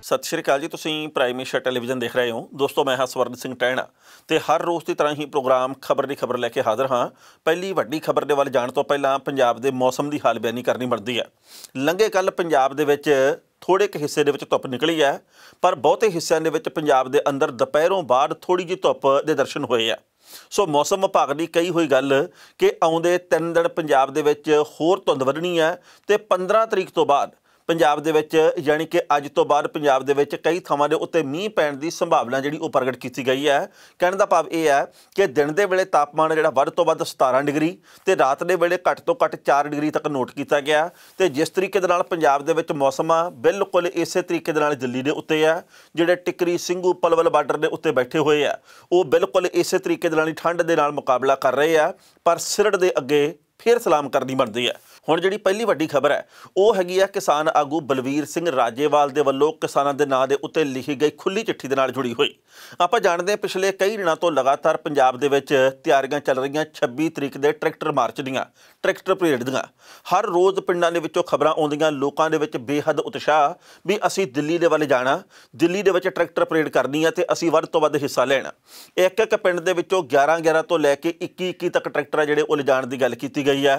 सत श्री अकाल जी। तुसीं प्राइम एशिया टैलीविजन देख रहे हो। दोस्तों, मैं हाँ स्वर्ण सिंह टहना ते हर रोज़ की तरह ही प्रोग्राम खबर की खबर लैके हाज़र हाँ। पहली वड्डी खबर दे वल जाण तो पहलां पंजाब दे मौसम की हाल बयानी करनी बनती है। लंघे कल पंजाब दे विच थोड़े क हिस्से दे विच धुप्प निकली है, पर बहुते हिस्सिਆਂ ਦੇ ਵਿੱਚ पंजाब दे अंदर ਦੁਪਹਿਰੋਂ ਬਾਅਦ थोड़ी जी धुप्प दे दर्शन होए है। सो मौसम विभाग की कही हुई गल कि आउंदे 3 दिन पंजाब दे विच होर धुंध वधनी है ते 15 तरीक तो बाद पंजाब दे विच यानी कि अज तो बाद पंजाब दे विच कई थावां दे उत्ते मींह पैण दी संभावना जिहड़ी वो प्रगट की गई है। कहण दा भाव यह है कि दिन दे वेले तापमान जिहड़ा वध तो वध 17 डिग्री ते रात दे वेले घट तो घट 4 डिग्री तक नोट किया गया। ते जिस तरीके दे नाल पंजाब दे विच मौसम आ बिल्कुल इसे तरीके दे नाल दिल्ली दे उत्ते है, जिहड़े टिकरी ਸਿੰਘੂ पलवल बार्डर दे उत्ते बैठे हुए है, वो बिल्कुल इसे तरीके दे नाल ठंड दे नाल मुकाबला कर रहे हैं। पर सिरड़ दे अगे फिर सलाम करनी बनती है। हुण जिहड़ी पहली वड्डी खबर है वो हैगी है किसान आगू बलवीर सिंह राजेवाल दे वल्लों किसानां दे नां दे उत्ते लिखी गई खुली चिट्ठी दे नाल जुड़ी हुई। आपां जाणदे हां पिछले कई दिनां तो लगातार पंजाब दे विच तैयारियां चल रहीआं 26 तरीक दे ट्रैक्टर मार्च दीआं, ट्रैक्टर परेड दीआं। हर रोज़ पिंडां दे विचों खबरां आउंदियां, लोकां दे विच बेहद उत्साह भी असीं दिल्ली दे वल जाना, दिल्ली दे विच ट्रैक्टर परेड करनी है ते असीं वध तो वध हिस्सा लेना। एक एक पिंड दे विचों 11 तो लैके 21 तक ट्रैक्टर आ जिहड़े वो लिजाण दी गल कीती गई है।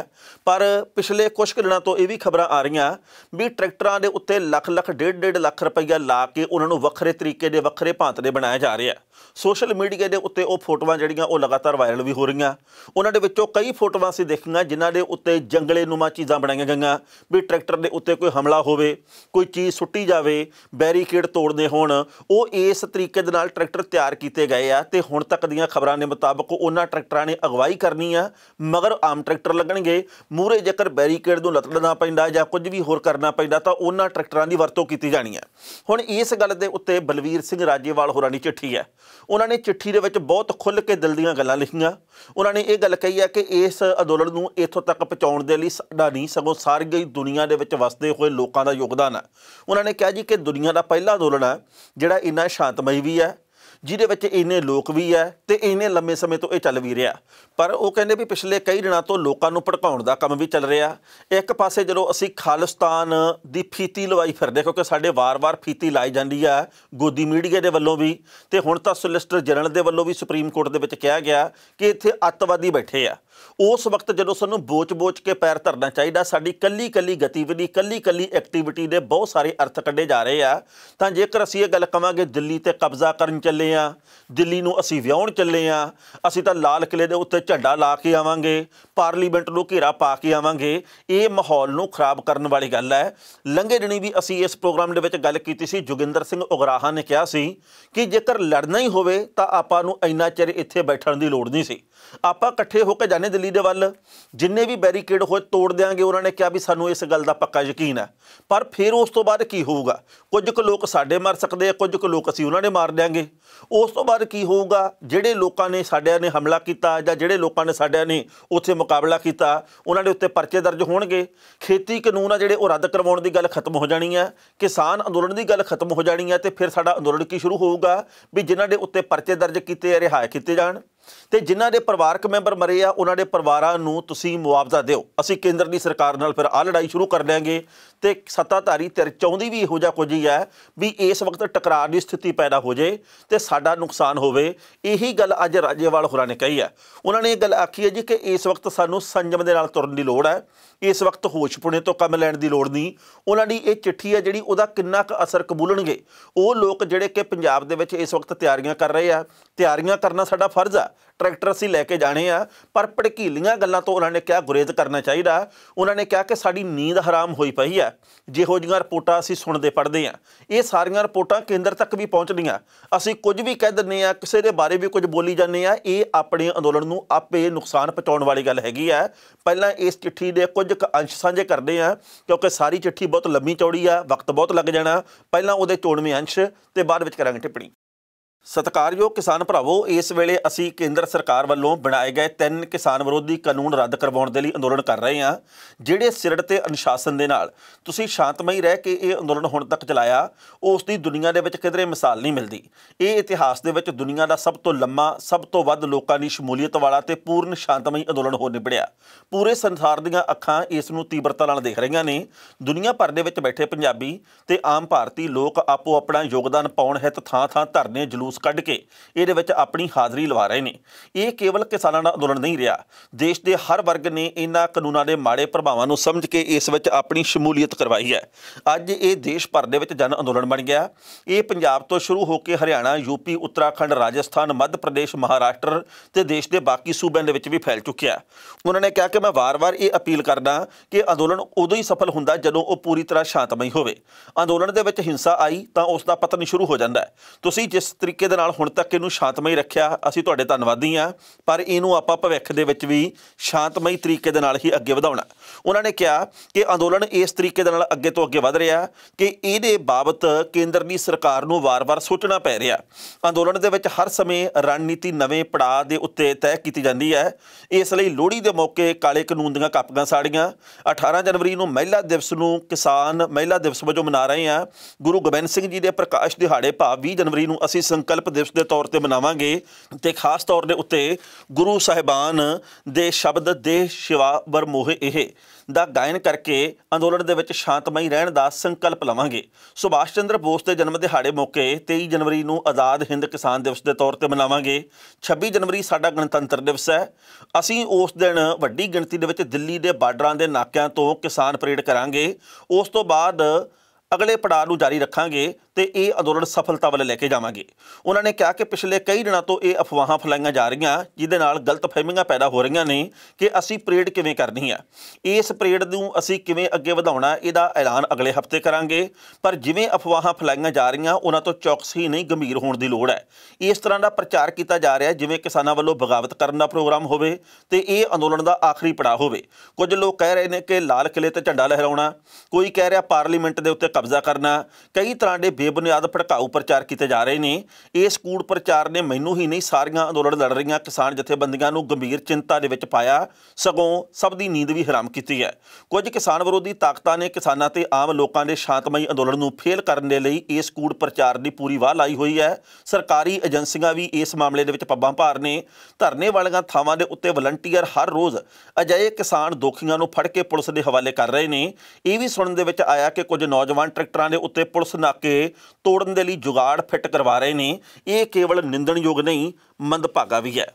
पर पिछले कुछ दिनों तो यह भी खबर आ रही भी ट्रैक्टरां दे उत्ते लख लख डेढ़ लाख रुपया ला के उन्होंने वक्रे तरीके दे वक्रे भांत दे बनाया जा रहा है। सोशल मीडिया के उत्ते वो फोटोआं जिहड़ियां वो लगातार वायरल भी हो रही। उन्हां दे विचों कई फोटोआं असीं देखीआं जिन्हां दे उत्ते जंगले नुमा चीज़ां बनाईआं गईआं भी ट्रैक्टर दे उत्ते कोई हमला होवे, कोई चीज़ सुट्टी जावे, बैरीकेड तोड़ने होण, वो इस तरीके दे नाल ट्रैक्टर तैयार किए गए आ। ते हुण तक दीआं खबरां दे मुताबक उन्हां ट्रैक्टरां ने अगवाई करनी आ, मगर आम ट्रैक्टर लगणगे। मूहरे जेकर बैरीकेड नूं लतड़ना पैंदा जां कुछ भी होर करना पैंदा तां उन्हां ट्रैक्टरां दी वरतों कीती जानी है। हुण इस गल दे उत्ते बलवीर सिंह राजेवाल होरां दी चिट्ठी है। उन्होंने चिट्ठी दे विच बहुत खुल के दिल दीआं गल्लां लिखीआं। उन्होंने ये गल कही है कि इस अंदोलन नूं इत्थों तक पहुँचाउण दे लई साडा नहीं सगों सारी दुनिया दे विच वसदे होए लोकां दा योगदान है। उन्होंने कहा जी कि दुनिया का पहला अंदोलन है जिहड़ा इन्ना शांतमई भी है, जिहदे विच इन्ने लोक भी है ते इन्ने लंबे समय तो यह चल भी रहा। पर वो कहते भी पिछले कई दिनों तो लोगों को भड़काउण दा काम भी चल रहा। एक पासे जदों असीं खालिस्तान दी फीती लवाई फिरदे, क्योंकि साडे वार-वार फीती लाई जाती है गोदी मीडिया के वल्लों भी, ते हुण तां सोलिसिटर जनरल के वल्लों भी सुप्रीम कोर्ट दे विच कहा गया कि इत्थे अतवादी बैठे आ। उस वक्त जदों सानूं बोच के पैर धरना चाहिए, साडी कल्ली कल्ली गतिविधि कल्ली कल्ली एक्टिविटी दे बहुत सारे अर्थ कढ़े जा रहे आ। तां जेकर असीं ये गल कहांगे दिल्ली ते कब्जा करन चले आ, दिल्ली नूं असीं विआउण चले आ, असीं तां लाल किले दे उत्ते झंडा ला के आवांगे, पार्लीमेंट नूं घेरा पा के आवांगे, ये माहौल नूं खराब करन वाली गल है। लंघे दिनी भी असीं इस प्रोग्राम दे विच गल कीती सी। जोगिंदर सिंह उगराहा ने कहा सी कि जेकर लड़ना ही होवे तां आपां नूं इंना चिर इत्थे बैठण दी लोड़ नहीं सी, आपां इकट्ठे होकर जाने दिल्ली दे वल, जिन्ने भी बैरीकेड होए तोड़ देंगे। उन्होंने कहा भी सानूं इस गल का पक्का यकीन है। पर फिर उस तो बाद की होऊगा? कुछ क लोग साडे मर सकते हैं, कुछ क लोग असीं उन्हां ने मार देंगे। उस तो बाद की होऊगा? जिहड़े लोकां ने साडिਆਂ ने हमला किया जां जिहड़े लोकां ने साडिਆਂ ने उत्थे मुकाबला किया, उन्हां दे उत्ते परचे दर्ज होणगे। खेती कानून आ जिहड़े वो रद्द करवाउण दी गल खत्म हो जानी है, किसान अंदोलन की गल खत्म हो जानी है। तो फिर साडा अंदोलन की शुरू होऊगा भी जिन्हां दे उत्ते परचे दर्ज किए रिहाई किए जाण, ते जिन्हां दे परिवारक मैंबर मरे आ उन्हां दे परिवारां नूं तुसीं मुआवजा दिओ। असीं केंद्र दी सरकार नाल फिर आ लड़ाई शुरू कर देंगे। ते सत्ताधारी धिर चाहुंदी भी इहो जिहा कुछ ही है भी इस वक्त टकराअ दी स्थिति पैदा हो जाए ते साडा नुकसान होवे। यही गल अज राजेवाल होरां ने कही है। उन्होंने ये गल आखी है जी कि इस वक्त सानूं संयम दे नाल तुरन दी लोड़ है, इस वक्त होशपुणे तो काम लैण दी लोड़ नहीं। उन्हां दी ये चिट्ठी है जिहड़ी उहदा किन्ना क असर कबूलणगे वो लोग जिहड़े कि पंजाब दे विच इस वक्त तैयारियां कर रहे आ। तैयारियां करना साडा फर्ज आ, ट्रैक्टर असीं लैके जाने आ, पर भड़कीलियां गल्लां तो उन्होंने क्या गुरेज करना चाहिए। उन्होंने कहा कि साडी नींद हराम होई पई है, जिहो जिहियां रिपोर्टां असीं सुणदे पढ़दे आ, ये सारियां रिपोर्टां केंद्र तक भी पहुँचणीआं। असीं कुछ भी कह दिंदे आ, किसी दे बारे भी कुछ बोली जाने आ, ये अपने अंदोलन नूं आपे नुकसान पहुँचाउण वाली गल हैगी है। पहलां इस चिट्ठी दे कुछ क अंश साझे करदे आ, क्योंकि सारी चिट्ठी बहुत लंबी चौड़ी आ, वक्त बहुत लग जाना। पहलां उहदे चोणवें अंश ते बाद विच करांगे टिप्पणी। ਸਤਿਕਾਰਯੋਗ ਕਿਸਾਨ ਭਰਾਵੋ, ਇਸ ਵੇਲੇ ਅਸੀਂ ਕੇਂਦਰ ਸਰਕਾਰ ਵੱਲੋਂ ਬਣਾਏ ਗਏ 3 ਕਿਸਾਨ ਵਿਰੋਧੀ ਕਾਨੂੰਨ ਰੱਦ ਕਰਵਾਉਣ ਦੇ ਲਈ ਅੰਦੋਲਨ ਕਰ ਰਹੇ ਹਾਂ। ਜਿਹੜੇ ਸਿਰੜ ਤੇ ਅਨੁਸ਼ਾਸਨ ਦੇ ਨਾਲ ਤੁਸੀਂ ਸ਼ਾਂਤਮਈ ਰਹਿ ਕੇ ਇਹ ਅੰਦੋਲਨ ਹੁਣ ਤੱਕ ਚਲਾਇਆ, ਉਸ ਦੀ ਦੁਨੀਆ ਦੇ ਵਿੱਚ ਕਿਧਰੇ ਮਿਸਾਲ ਨਹੀਂ ਮਿਲਦੀ। ਇਹ ਇਤਿਹਾਸ ਦੇ ਵਿੱਚ ਦੁਨੀਆ ਦਾ ਸਭ ਤੋਂ ਲੰਮਾ, ਸਭ ਤੋਂ ਵੱਧ ਲੋਕਾਂ ਦੀ ਸ਼ਮੂਲੀਅਤ ਵਾਲਾ ਤੇ ਪੂਰਨ ਸ਼ਾਂਤਮਈ ਅੰਦੋਲਨ ਹੋ ਨਿਬੜਿਆ। ਪੂਰੇ ਸੰਸਾਰ ਦੀਆਂ ਅੱਖਾਂ ਇਸ ਨੂੰ ਤੀਬਰਤਾ ਨਾਲ ਦੇਖ ਰਹੀਆਂ ਨੇ। ਦੁਨੀਆ ਭਰ ਦੇ ਵਿੱਚ ਬੈਠੇ ਪੰਜਾਬੀ ਤੇ ਆਮ ਭਾਰਤੀ ਲੋਕ ਆਪੋ ਆਪਣਾ ਯੋਗਦਾਨ ਪਾਉਣ ਹਿੱਤ ਥਾਂ-ਥਾਂ ਧਰਨੇ, ਜਲੂਸ ਕੱਢ ਕੇ ਇਹਦੇ ਵਿੱਚ ਆਪਣੀ ਹਾਜ਼ਰੀ ਲਵਾ ਰਹੇ ਨੇ। ਇਹ ਕੇਵਲ ਕਿਸਾਨਾਂ ਦਾ ਅੰਦੋਲਨ ਨਹੀਂ ਰਿਹਾ। ਦੇਸ਼ ਦੇ ਹਰ ਵਰਗ ਨੇ ਇਹਨਾਂ ਕਾਨੂੰਨਾਂ ਦੇ ਮਾੜੇ ਪ੍ਰਭਾਵਾਂ ਨੂੰ ਸਮਝ ਕੇ ਇਸ ਵਿੱਚ ਆਪਣੀ ਸ਼ਮੂਲੀਅਤ ਕਰਵਾਈ ਹੈ। ਅੱਜ ਇਹ ਦੇਸ਼ ਭਰ ਦੇ ਵਿੱਚ ਜਨ ਅੰਦੋਲਨ ਬਣ ਗਿਆ। ਇਹ ਪੰਜਾਬ ਤੋਂ ਸ਼ੁਰੂ ਹੋ ਕੇ ਹਰਿਆਣਾ, ਯੂਪੀ, ਉੱਤਰਾਖੰਡ, ਰਾਜਸਥਾਨ, ਮੱਧ ਪ੍ਰਦੇਸ਼, ਮਹਾਰਾਸ਼ਟਰ ਤੇ ਦੇਸ਼ ਦੇ ਬਾਕੀ ਸੂਬਿਆਂ ਦੇ ਵਿੱਚ ਵੀ ਫੈਲ ਚੁੱਕਿਆ। ਉਹਨਾਂ ਨੇ ਕਿਹਾ ਕਿ ਮੈਂ ਵਾਰ-ਵਾਰ ਇਹ ਅਪੀਲ ਕਰਦਾ ਕਿ ਅੰਦੋਲਨ ਉਦੋਂ ਹੀ ਸਫਲ ਹੁੰਦਾ ਜਦੋਂ ਉਹ ਪੂਰੀ ਤਰ੍ਹਾਂ ਸ਼ਾਂਤਮਈ ਹੋਵੇ। ਅੰਦੋਲਨ ਦੇ ਵਿੱਚ ਹਿੰਸਾ ਆਈ ਤਾਂ ਉਸ ਦਾ ਪਤਨ ਸ਼ੁਰੂ ਹੋ ਜਾਂਦਾ ਹੈ। ਤੁਸੀਂ ਜਿਸ ਤਰੀਕੇ ਦੇ ਨਾਲ ਹੁਣ ਤੱਕ ਇਹਨੂੰ ਸ਼ਾਂਤਮਈ ਰੱਖਿਆ, ਅਸੀਂ ਤੁਹਾਡੇ ਧੰਨਵਾਦੀ ਹਾਂ, ਪਰ ਇਹਨੂੰ ਆਪਾਂ ਭਵਿੱਖ ਦੇ ਵਿੱਚ ਵੀ ਸ਼ਾਂਤਮਈ ਤਰੀਕੇ ਦੇ ਨਾਲ ਹੀ ਅੱਗੇ ਵਧਾਉਣਾ। ਉਹਨਾਂ ਨੇ ਕਿਹਾ ਕਿ ਅੰਦੋਲਨ ਇਸ ਤਰੀਕੇ ਦੇ ਨਾਲ ਅੱਗੇ ਤੋਂ ਅੱਗੇ ਵਧ ਰਿਹਾ ਕਿ ਇਹਦੇ ਬਾਬਤ ਕੇਂਦਰ ਦੀ ਸਰਕਾਰ ਨੂੰ ਵਾਰ-ਵਾਰ ਸੋਚਣਾ ਪੈ ਰਿਹਾ। ਅੰਦੋਲਨ ਦੇ ਵਿੱਚ ਹਰ ਸਮੇਂ ਰਣਨੀਤੀ ਨਵੇਂ ਪੜਾਅ ਦੇ ਉੱਤੇ ਤੈਅ ਕੀਤੀ ਜਾਂਦੀ ਹੈ। ਇਸ ਲਈ ਲੋਹੜੀ ਦੇ ਮੌਕੇ ਕਾਲੇ ਕਾਨੂੰਨ ਦੀਆਂ ਕਾਪੀਆਂ ਸਾੜੀਆਂ। 18 ਜਨਵਰੀ ਨੂੰ ਮਹਿਲਾ ਦਿਵਸ ਨੂੰ ਕਿਸਾਨ ਮਹਿਲਾ ਦਿਵਸ ਵਜੋਂ ਮਨਾ ਰਹੇ ਹਾਂ। ਗੁਰੂ ਗੋਬਿੰਦ ਸਿੰਘ ਜੀ ਦੇ ਪ੍ਰਕਾਸ਼ ਦਿਹਾੜੇ ਭਾਵ 20 ਜਨਵਰੀ ਨੂੰ ਅਸੀਂ ਸੰਕਲਪ ਦਿਵਸ ਦੇ ਤੌਰ ਤੇ ਮਨਾਵਾਂਗੇ ਤੇ ਖਾਸ ਤੌਰ ਦੇ ਉੱਤੇ ਗੁਰੂ ਸਾਹਿਬਾਨ ਦੇ ਸ਼ਬਦ ਦੇ ਸ਼ਿਵਾ ਵਰ ਮੋਹ ਇਹ ਦਾ ਗਾਇਨ ਕਰਕੇ ਅੰਦੋਲਨ ਦੇ ਵਿੱਚ ਸ਼ਾਂਤਮਈ ਰਹਿਣ ਦਾ ਸੰਕਲਪ ਲਵਾਂਗੇ। ਸੁਭਾਸ਼ ਚੰਦਰ ਬੋਸ ਦੇ ਜਨਮ ਦਿਹਾੜੇ ਮੌਕੇ 23 ਜਨਵਰੀ ਨੂੰ ਆਜ਼ਾਦ ਹਿੰਦ ਕਿਸਾਨ ਦਿਵਸ ਦੇ ਤੌਰ ਤੇ ਮਨਾਵਾਂਗੇ। 26 ਜਨਵਰੀ ਸਾਡਾ ਗਣਤੰਤਰ ਦਿਵਸ ਹੈ। ਅਸੀਂ ਉਸ ਦਿਨ ਵੱਡੀ ਗਿਣਤੀ ਦੇ ਵਿੱਚ ਦਿੱਲੀ ਦੇ ਬਾਰਡਰਾਂ ਦੇ ਨਾਕਿਆਂ ਤੋਂ ਕਿਸਾਨ ਪਰੇਡ ਕਰਾਂਗੇ। ਉਸ ਤੋਂ ਬਾਅਦ ਅਗਲੇ ਪੜਾਅ ਨੂੰ ਜਾਰੀ ਰੱਖਾਂਗੇ ਤੇ ਇਹ ਅੰਦੋਲਨ ਸਫਲਤਾ ਵੱਲ ਲੈ ਕੇ ਜਾਵਾਂਗੇ। ਉਹਨਾਂ ਨੇ ਕਿਹਾ ਕਿ ਪਿਛਲੇ ਕਈ ਦਿਨਾਂ ਤੋਂ ਇਹ ਅਫਵਾਹਾਂ ਫੈਲਾਈਆਂ ਜਾ ਰਹੀਆਂ, ਜਿਹਦੇ ਨਾਲ ਗਲਤਫਹਿਮੀਆਂ ਪੈਦਾ ਹੋ ਰਹੀਆਂ ਨੇ ਕਿ ਅਸੀਂ ਪਰੇਡ ਕਿਵੇਂ ਕਰਨੀ ਆ, ਇਸ ਪਰੇਡ ਨੂੰ ਅਸੀਂ ਕਿਵੇਂ ਅੱਗੇ ਵਧਾਉਣਾ, ਇਹਦਾ ਐਲਾਨ ਅਗਲੇ ਹਫ਼ਤੇ ਕਰਾਂਗੇ। ਪਰ ਜਿਵੇਂ ਅਫਵਾਹਾਂ ਫੈਲਾਈਆਂ ਜਾ ਰਹੀਆਂ, ਉਹਨਾਂ ਤੋਂ ਚੌਕਸੀ ਨਹੀਂ, ਗੰਭੀਰ ਹੋਣ ਦੀ ਲੋੜ ਹੈ। ਇਸ ਤਰ੍ਹਾਂ ਦਾ ਪ੍ਰਚਾਰ ਕੀਤਾ ਜਾ ਰਿਹਾ ਜਿਵੇਂ ਕਿਸਾਨਾਂ ਵੱਲੋਂ ਬਗਾਵਤ ਕਰਨ ਦਾ ਪ੍ਰੋਗਰਾਮ ਹੋਵੇ ਤੇ ਇਹ ਅੰਦੋਲਨ ਦਾ ਆਖਰੀ ਪੜਾਅ ਹੋਵੇ। ਕੁਝ ਲੋਕ ਕਹਿ ਰਹੇ ਨੇ ਕਿ ਲਾਲ ਕਿਲੇ ਤੇ ਝੰਡਾ ਲਹਿਰਾਉਣਾ, ਕੋਈ ਕਹਿ ਰਿਹਾ ਪਾਰਲੀਮੈਂਟ ਦੇ ਉੱਤੇ ਕਬਜ਼ਾ ਕਰਨਾ। ਕਈ ਤਰ੍ਹਾਂ ਦੇ ਬੇਬੁਨਿਆਦ ਭੜਕਾਊ ਪ੍ਰਚਾਰ ਕੀਤੇ ਜਾ ਰਹੇ ਨੇ। ਇਸ ਕੂੜ ਪ੍ਰਚਾਰ ਨੇ ਮੈਨੂੰ ਹੀ ਨਹੀਂ, ਸਾਰੀਆਂ ਅੰਦੋਲਨ ਲੜ ਰਹੀਆਂ ਕਿਸਾਨ ਜਥੇਬੰਦੀਆਂ ਨੂੰ ਗੰਭੀਰ ਚਿੰਤਾ ਦੇ ਵਿੱਚ ਪਾਇਆ, ਸਗੋਂ ਸਭ ਦੀ ਨੀਂਦ ਵੀ ਹਰਾਮ ਕੀਤੀ ਹੈ। ਕੁਝ ਕਿਸਾਨ ਵਿਰੋਧੀ ਤਾਕਤਾਂ ਨੇ ਕਿਸਾਨਾਂ ਤੇ ਆਮ ਲੋਕਾਂ ਦੇ ਸ਼ਾਂਤਮਈ ਅੰਦੋਲਨ ਨੂੰ ਫੇਲ ਕਰਨ ਦੇ ਲਈ ਇਸ ਕੂੜ ਪ੍ਰਚਾਰ ਦੀ ਪੂਰੀ ਵਾਹ ਲਾਈ ਹੋਈ ਹੈ। ਸਰਕਾਰੀ ਏਜੰਸੀਆਂ ਵੀ ਇਸ ਮਾਮਲੇ ਦੇ ਵਿੱਚ ਪੱਬਾਂ ਭਾਰ ਨੇ। ਧਰਨੇ ਵਾਲੀਆਂ ਥਾਵਾਂ ਦੇ ਉੱਤੇ ਵਲੰਟੀਅਰ ਹਰ ਰੋਜ਼ ਅਜਿਹੇ ਕਿਸਾਨ ਦੋਖੀਆਂ ਨੂੰ ਫੜ ਕੇ ਪੁਲਿਸ ਦੇ ਹਵਾਲੇ ਕਰ ਰਹੇ ਨੇ। ਇਹ ਵੀ ਸੁਣਨ ਦੇ ਵਿੱਚ ਆਇਆ ਕਿ ਕੁਝ ਨੌਜਵਾਨ ਟਰੈਕਟਰਾਂ ਦੇ ਉੱਤੇ ਪੁਲਿਸ ਨਾਕੇ ਤੋੜਨ ਦੇ ਲਈ ਜੁਗਾੜ ਫਿੱਟ ਕਰਵਾ ਰਹੇ ਨੇ। ਇਹ ਕੇਵਲ ਨਿੰਦਣਯੋਗ ਨਹੀਂ, ਮੰਦਭਾਗਾ ਵੀ ਹੈ।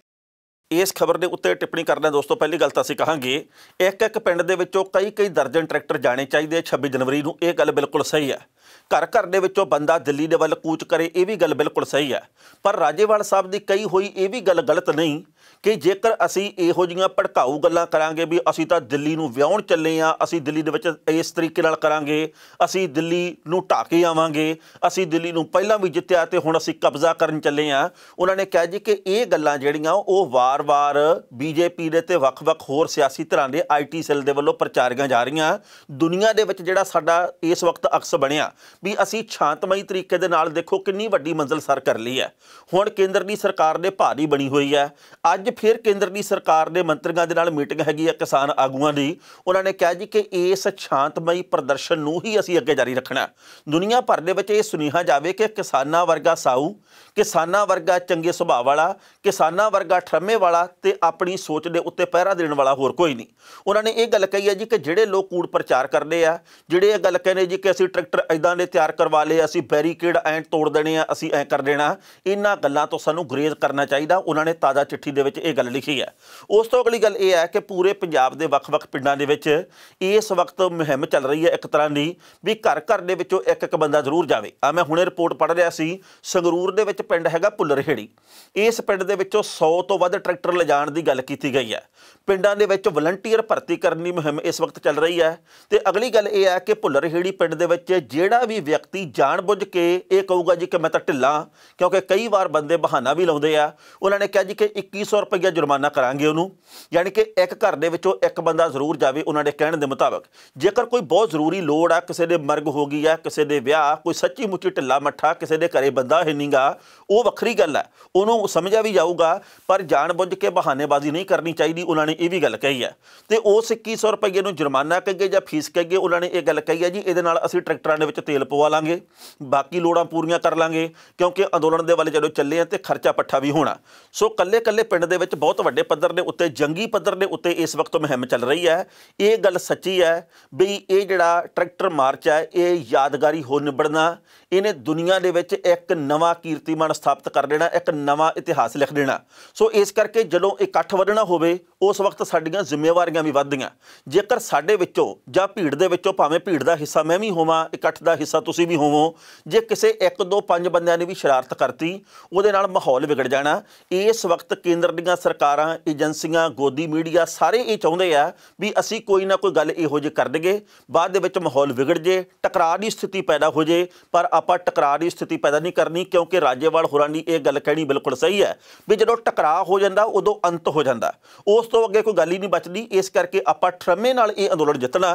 ਇਸ ਖਬਰ ਦੇ ਉੱਤੇ ਟਿੱਪਣੀ ਕਰਨਾ ਦੋਸਤੋ, ਪਹਿਲੀ ਗੱਲ ਤਾਂ ਅਸੀਂ ਕਹਾਂਗੇ ਇੱਕ ਪਿੰਡ ਦੇ ਵਿੱਚੋਂ ਕਈ ਦਰਜਨ ਟਰੈਕਟਰ ਜਾਣੇ ਚਾਹੀਦੇ 26 ਜਨਵਰੀ ਨੂੰ। ਇਹ ਗੱਲ ਬਿਲਕੁਲ ਸਹੀ ਹੈ। ਘਰ ਦੇ ਵਿੱਚੋਂ ਬੰਦਾ ਦਿੱਲੀ ਦੇ ਵੱਲ ਕੂਚ ਕਰੇ, ਇਹ ਵੀ ਗੱਲ ਬਿਲਕੁਲ ਸਹੀ ਹੈ। ਪਰ ਰਾਜੇਵਾਲ ਸਾਹਿਬ ਦੀ ਕਹੀ ਹੋਈ ਇਹ ਵੀ ਗੱਲ ਗਲਤ ਨਹੀਂ ਕਿ ਜੇਕਰ ਅਸੀਂ ਇਹੋ ਜਿਹੀਆਂ ਭੜਕਾਊ ਗੱਲਾਂ ਕਰਾਂਗੇ ਵੀ ਅਸੀਂ ਤਾਂ ਦਿੱਲੀ ਨੂੰ ਵਿਆਹੁਣ ਚੱਲੇ ਹਾਂ, ਅਸੀਂ ਦਿੱਲੀ ਦੇ ਵਿੱਚ ਇਸ ਤਰੀਕੇ ਨਾਲ ਕਰਾਂਗੇ, ਅਸੀਂ ਦਿੱਲੀ ਨੂੰ ਢਾਹ ਕੇ ਆਵਾਂਗੇ, ਅਸੀਂ ਦਿੱਲੀ ਨੂੰ ਪਹਿਲਾਂ ਵੀ ਜਿੱਤਿਆ ਤੇ ਹੁਣ ਅਸੀਂ ਕਬਜ਼ਾ ਕਰਨ ਚੱਲੇ ਹਾਂ। ਉਹਨਾਂ ਨੇ ਕਿਹਾ ਜੀ ਕਿ ਇਹ ਗੱਲਾਂ ਜਿਹੜੀਆਂ ਉਹ ਵਾਰ-ਵਾਰ ਬੀਜੇਪੀ ਦੇ ਤੇ ਵੱਖ-ਵੱਖ ਹੋਰ ਸਿਆਸੀ ਧਿਰਾਂ ਦੇ IT ਸੈੱਲ ਦੇ ਵੱਲੋਂ ਪ੍ਰਚਾਰੀਆਂ ਜਾ ਰਹੀਆਂ। ਦੁਨੀਆ ਦੇ ਵਿੱਚ ਜਿਹੜਾ ਸਾਡਾ ਇਸ ਵਕਤ ਅਕਸ ਬਣਿਆ ਵੀ ਅਸੀਂ ਸ਼ਾਂਤਮਈ ਤਰੀਕੇ ਦੇ ਨਾਲ ਦੇਖੋ ਕਿੰਨੀ ਵੱਡੀ ਮੰਜ਼ਿਲ ਸਰ ਕਰ ਲਈ ਹੈ। ਹੁਣ ਕੇਂਦਰ ਦੀ ਸਰਕਾਰ ਦੇ ਭਾਰੀ ਬਣੀ ਹੋਈ ਹੈ। ਅੱਜ ਫਿਰ ਕੇਂਦਰ ਦੀ ਸਰਕਾਰ ਦੇ ਮੰਤਰੀਆਂ ਦੇ ਨਾਲ ਮੀਟਿੰਗ ਹੈਗੀ ਹੈ ਕਿਸਾਨ ਆਗੂਆਂ ਦੀ। ਉਹਨਾਂ ਨੇ ਕਿਹਾ ਜੀ ਕਿ ਇਸ ਸ਼ਾਂਤਮਈ ਪ੍ਰਦਰਸ਼ਨ ਨੂੰ ਹੀ ਅਸੀਂ ਅੱਗੇ ਜਾਰੀ ਰੱਖਣਾ। ਦੁਨੀਆ ਭਰ ਦੇ ਵਿੱਚ ਇਹ ਸੁਨੇਹਾ ਜਾਵੇ ਕਿ ਕਿਸਾਨਾਂ ਵਰਗਾ ਸਾਊ, ਕਿਸਾਨਾਂ ਵਰਗਾ ਚੰਗੇ ਸੁਭਾਅ ਵਾਲਾ, ਕਿਸਾਨਾਂ ਵਰਗਾ ਠਰਮੇ ਵਾਲਾ ਤੇ ਆਪਣੀ ਸੋਚ ਦੇ ਉੱਤੇ ਪਹਿਰਾ ਦੇਣ ਵਾਲਾ ਹੋਰ ਕੋਈ ਨਹੀਂ। ਉਹਨਾਂ ਨੇ ਇਹ ਗੱਲ ਕਹੀ ਹੈ ਜੀ ਕਿ ਜਿਹੜੇ ਲੋਕ ਕੂੜ ਪ੍ਰਚਾਰ ਕਰਦੇ ਆ, ਜਿਹੜੇ ਇਹ ਗੱਲ ਕਹਿੰਦੇ ਜੀ ਕਿ ਅਸੀਂ ਟਰੈਕਟਰ ਇੱਦਾਂ ਦੇ ਤਿਆਰ ਕਰਵਾ ਲਏ, ਅਸੀਂ ਬੈਰੀਕੇਡ ਐਂ ਤੋੜ ਦੇਣੇ ਆ, ਅਸੀਂ ਐਂ ਕਰ ਦੇਣਾ, ਇਹਨਾਂ ਗੱਲਾਂ ਤੋਂ ਸਾਨੂੰ ਗੁਰੇਜ਼ ਕਰਨਾ ਚਾਹੀਦਾ। ਉਹਨਾਂ ਨੇ ਤਾਜ਼ਾ ਚਿੱਠੀ ਦੇ ਵਿੱਚ ਇਹ ਗੱਲ ਲਿਖੀ ਹੈ। ਉਸ ਤੋਂ ਅਗਲੀ ਗੱਲ ਇਹ ਹੈ ਕਿ ਪੂਰੇ ਪੰਜਾਬ ਦੇ ਵੱਖ-ਵੱਖ ਪਿੰਡਾਂ ਦੇ ਵਿੱਚ ਇਸ ਵਕਤ ਮੁਹਿੰਮ ਚੱਲ ਰਹੀ ਹੈ ਇੱਕ ਤਰ੍ਹਾਂ ਦੀ ਵੀ ਘਰ ਦੇ ਵਿੱਚੋਂ ਇੱਕ ਬੰਦਾ ਜ਼ਰੂਰ ਜਾਵੇ। ਮੈਂ ਹੁਣੇ ਰਿਪੋਰਟ ਪੜ੍ਹ ਰਿਹਾ ਸੀ, ਸੰਗਰੂਰ ਦੇ ਵਿੱਚ ਪਿੰਡ ਹੈਗਾ ਭੁੱਲਰਹੇੜੀ। ਇਸ ਪਿੰਡ ਦੇ ਵਿੱਚੋਂ 100 ਤੋਂ ਵੱਧ ਟਰੈਕਟਰ ਲਿਜਾਣ ਦੀ ਗੱਲ ਕੀਤੀ ਗਈ ਹੈ। ਪਿੰਡਾਂ ਦੇ ਵਿੱਚ ਵਲੰਟੀਅਰ ਭਰਤੀ ਕਰਨ ਦੀ ਮੁਹਿੰਮ ਇਸ ਵਕਤ ਚੱਲ ਰਹੀ ਹੈ। ਤੇ ਅਗਲੀ ਗੱਲ ਇਹ ਹੈ ਕਿ ਭੁੱਲਰਹੇੜੀ ਪਿੰਡ ਦੇ ਵਿੱਚ ਜਿਹੜਾ ਵੀ ਵਿਅਕਤੀ ਜਾਣਬੁੱਝ ਕੇ ਇਹ ਕਹੂਗਾ ਜੀ ਕਿ ਮੈਂ ਤਾਂ ਢਿੱਲਾ, ਕਿਉਂਕਿ ਕਈ ਵਾਰ ਬੰਦੇ ਬਹਾਨਾ ਵੀ ਲਾਉਂਦੇ ਆ। ਉਹਨਾਂ ਨੇ ਕਿਹਾ ਜੀ ਕਿ 2100 रुपया जुर्माना करांगे उन्होंने, यानी कि एक घर दे विचों एक बंदा जरूर जाए उन्होंने कहने के मुताबिक। जेकर कोई बहुत जरूरी लोड़ आ, किसी दे मरग हो गई है, किसी दे विआह, कोई सच्ची मुच्ची ढिला मट्ठा किसी दे घरे बंदा है नहीं गा, वो वक्री गल है, उन्होंने समझा भी जाऊगा, पर जान बुझ के बहानेबाजी नहीं करनी चाहिए। उन्होंने ये भी गल कही है। तो उस 2100 रुपये को जुर्माना कहिए या फीस कहिए, उन्होंने ये गल कही है जी ये असीं ट्रैक्टरां दे विच तेल पवा लांगे, बाकी लोड़ां पूरीआं कर लांगे, क्योंकि अंदोलन दे वाले जदों चले हैं तो खर्चा पट्ठा भी होना। सो कल्ले कल्ले पिंड दे विच बहुत वड्डे पद्धर दे उत्ते, जंगी पद्धर दे उत्ते इस वक्त मुहिम चल रही है। ये गल सच्ची है भी ये जिहड़ा ट्रैक्टर मार्च है ये यादगारी हो निबड़ना, इन्हें दुनिया दे विच एक नवा कीर्तिमान स्थापित कर देना, एक नवा इतिहास लिख देना। सो इस करके जदों इकट्ठ वधना होवे उस वक्त साडीआं जिम्मेवारियां भी वधदियां। जेकर साडे विचों जां भीड़ दे विचों, भावें भीड़ दा हिस्सा मैं भी होवां, इकट्ठ दा हिस्सा तुसीं भी होवो, जे किसी 1 2 5 बंदिआं ने भी शरारत करती उहदे नाल माहौल विगड़ जाना। इस वक्त केंद्र दीआं सरकारां, एजेंसियां, गोदी मीडिया सारे ये चाहुंदे आ भी असीं कोई ना कोई गल इहो जी कर दईए, बाद दे विच माहौल विगड़ जे, टकराअ दी स्थिति पैदा हो जे। पर आपां टकराअ दी स्थिति पैदा नहीं करनी, क्योंकि राजेवाल होरां दी ये गल कहनी बिल्कुल सही है भी जदों टकराअ हो जांदा उदों अंत हो जांदा, उस तो अगे कोई गल ही नहीं बचदी। इस करके आपां ठरमे नाल ये अंदोलन जितना,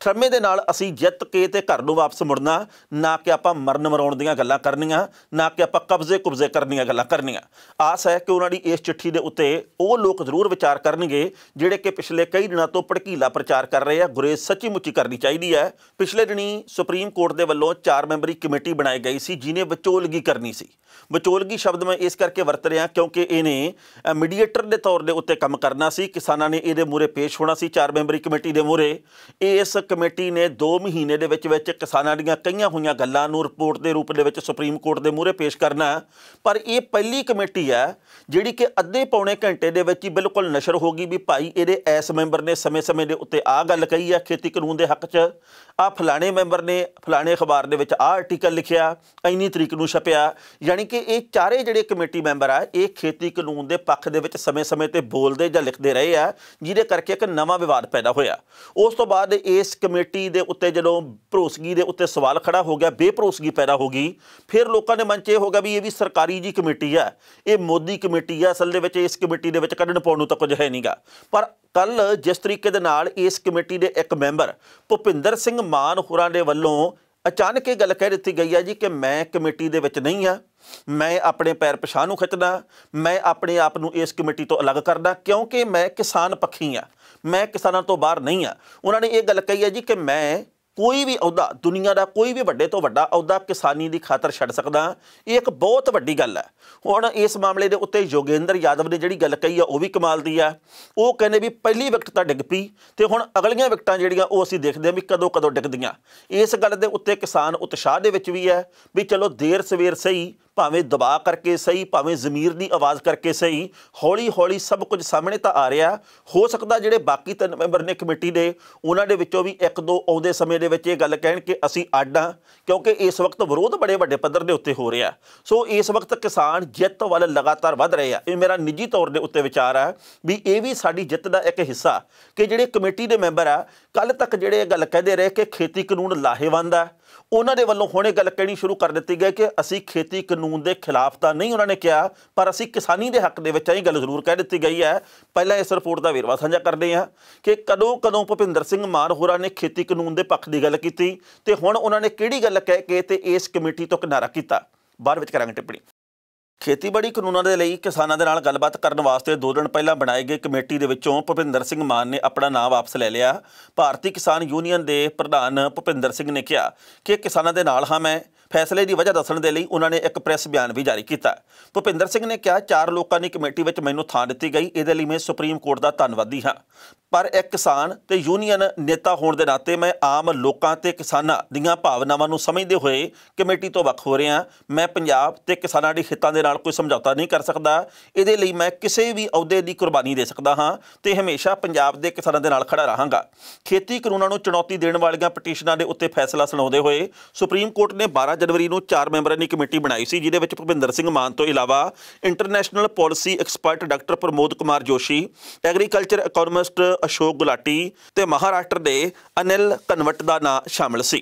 ठरमे दे नाल असीं जित के ते घर नूं वापस मुड़ना, ना कि आपां मरण मराउण दीआं गल्लां करनियां, ना कि आपां कब्जे कुब्जे करन दीआं गल्लां करनियां। आस है कि उन्हां दी इस चिट्ठी दे उत्ते वो लोग जरूर विचार करनगे जिहड़े कि पिछले कई दिनों तो भड़कीला प्रचार कर रहे हैं। गुरेज सच्ची मुच्ची करनी चाहिए है। पिछले दिनी सुप्रीम कोर्ट के वल्लों 4 मैंबरी कमेटी बनाई गई सी जिन्हें विचोलगी करनी सी। विचोलगी शब्द मैं इस करके वरत रहा क्योंकि इन्हें मीडिएटर के तौर के उत्ते काम करना सी, किसानां ने ये मूहरे पेश होना सी 4 मैंबरी कमेटी के मूहरे। इस कमेटी ने 2 महीने के विच किसानां दीआं कईयां होईयां गल्लां नूं रिपोर्ट के रूप में सुप्रीम कोर्ट के मूहरे पेश करना। पर यह पहली कमेटी है जिहड़ी कि अद्धे पौने घंटे के विच ही बिल्कुल नशर हो गई भी भाई ये इस मैंबर ने समय समय के उत्ते आ गल कही है खेती कानून के हक च, आ फलाने मैंबर ने फलाने अखबार के विच आ आर्टिकल लिखिया, इन्नी तरीक नूं छपिया। यानी कि ये चारे जिहड़े कमेटी मैंबर आ ये खेती कानून के पक्ष दे विच समय समय ते बोलते जां लिखते रहे आ, जिहदे करके एक नवा विवाद पैदा होया। उस तो बाद इस कमेटी के उत्ते जदों भरोसगी के उत्ते सवाल खड़ा हो गया, बेभरोसगी पैदा हो गई, फिर लोगों ने मन च हो गया भी ये भी सरकारी जी कमेटी है, ये मोदी कमेटी है, असल दे विच इस कमेटी दे विच कढण पाउण नूं तां कुछ है नहीं गा। पर कल जिस तरीके दे नाल इस कमेटी के एक मैंबर भुपिंदर सिंह मान होरां दे वल्लों अचानक ये गल कह दी गई है जी कि मैं कमेटी दे विच नहीं हाँ, मैं अपने पैर पछाह नूं खिੱਚदा, मैं अपने आप नूं इस कमेटी तो अलग करदा क्योंकि मैं किसान पक्षी हाँ, मैं किसानां तो बाहर नहीं हाँ। उन्होंने ये गल कही है जी कि मैं कोई भी अहुदा दुनिया का कोई भी वड्डे तो वड्डा अहुदा किसानी की खातर छड्ड सकदा। ये एक बहुत वड्डी गल है। हुण इस मामले के उत्ते योगेंद्र यादव ने जिहड़ी गल कही है वह भी कमाल दी है। वो कहने भी पहली विकट तो डिग पई ते हुण अगलियां विकटां जिहड़ियां वो असीं देखदे हां भी कदों कदों डिगदियां। इस गल दे उत्ते किसान उत्साह दे विच भी है भी चलो देर सवेर सही, भावें दबा करके सही, भावें ज़मीर की आवाज़ करके सही, हौली हौली सब कुछ सामने तो आ रहा। हो सकता जिहड़े बाकी 3 मैंबर ने कमेटी दे उन्हां दे विचों भी 1 2 आउंदे समय दे विच ये गल कहण कि असीं अड्ड हां, क्योंकि इस वक्त विरोध बड़े वड्डे पद्धर दे उत्ते हो रहा। सो इस वक्त किसान जित वाल लगातार वध रहे हैं। ये मेरा निजी तौर के उत्ते विचार है भी ये भी साडी जित का एक हिस्सा कि जिहड़े कमेटी के मैंबर आ कल तक जिहड़े गल कहते रहे कि खेती कानून लाहेवंद है, उन्होंने दे वल्लों हुणे गल कहनी शुरू कर दी गई कि असी खेती कानून के खिलाफ तो नहीं उन्होंने कहा, पर असी किसानी के हक के गल जरूर कह दी गई है। पहला इस रिपोर्ट का वेरवा साझा करते हैं कि कदों कदों भुपिंदर सिंह मान होरां ने खेती कानून के पक्ष की गल की ते हुण उन्होंने किहड़ी गल कह के ते इस कमेटी तो किनारा किया। बाद विच करांगे टिप्पणी। खेतीबाड़ी कानूनों के लिए किसानों के नाल गलबात करने वास्ते 2 दिन पहला बनाई गई कमेटी के विचों भुपिंदर सिंह मान ने अपना नाम वापस ले लिया। भारतीय किसान यूनीयन के प्रधान भुपिंदर सिंह ने कहा कि किसानों के नाल हाँ मैं फैसले की वजह दस्सण दे लई उन्होंने एक प्रैस बयान भी जारी किया। भुपिंदर सिंह ने कहा 4 लोगों की कमेटी में मैनूं थां दित्ती गई, इहदे लई मैं सुप्रीम कोर्ट का धन्नवादी हाँ, पर एक किसान ते यूनीयन नेता होने के नाते मैं आम लोगों ते किसानां दीआं भावनावां नूं समझदे होए कमेटी तो वख हो रहा। मैं पंजाब ते किसानां दे हितां दे नाल कोई समझौता नहीं कर सकदा, इहदे लई मैं किसी भी अहुदे की कुर्बानी दे सकदा हाँ ते हमेशा पंजाब दे किसानां दे नाल खड़ा रहांगा। खेती कानूनां नूं चुनौती देण वालीआं पटीशनां दे उत्ते फैसला सुणाउंदे होए सुप्रीम कोर्ट ने 12 जनवरी नूं 4 मैंबरां दी कमेटी बनाई सी, जिहदे विच भुपिंदर सिंह मान तो इलावा international policy expert doctor Pramod Kumar Joshi, agriculture economist Ashok Gulati ते महाराष्ट्र के अनिल घनवट का नाम शामिल सी।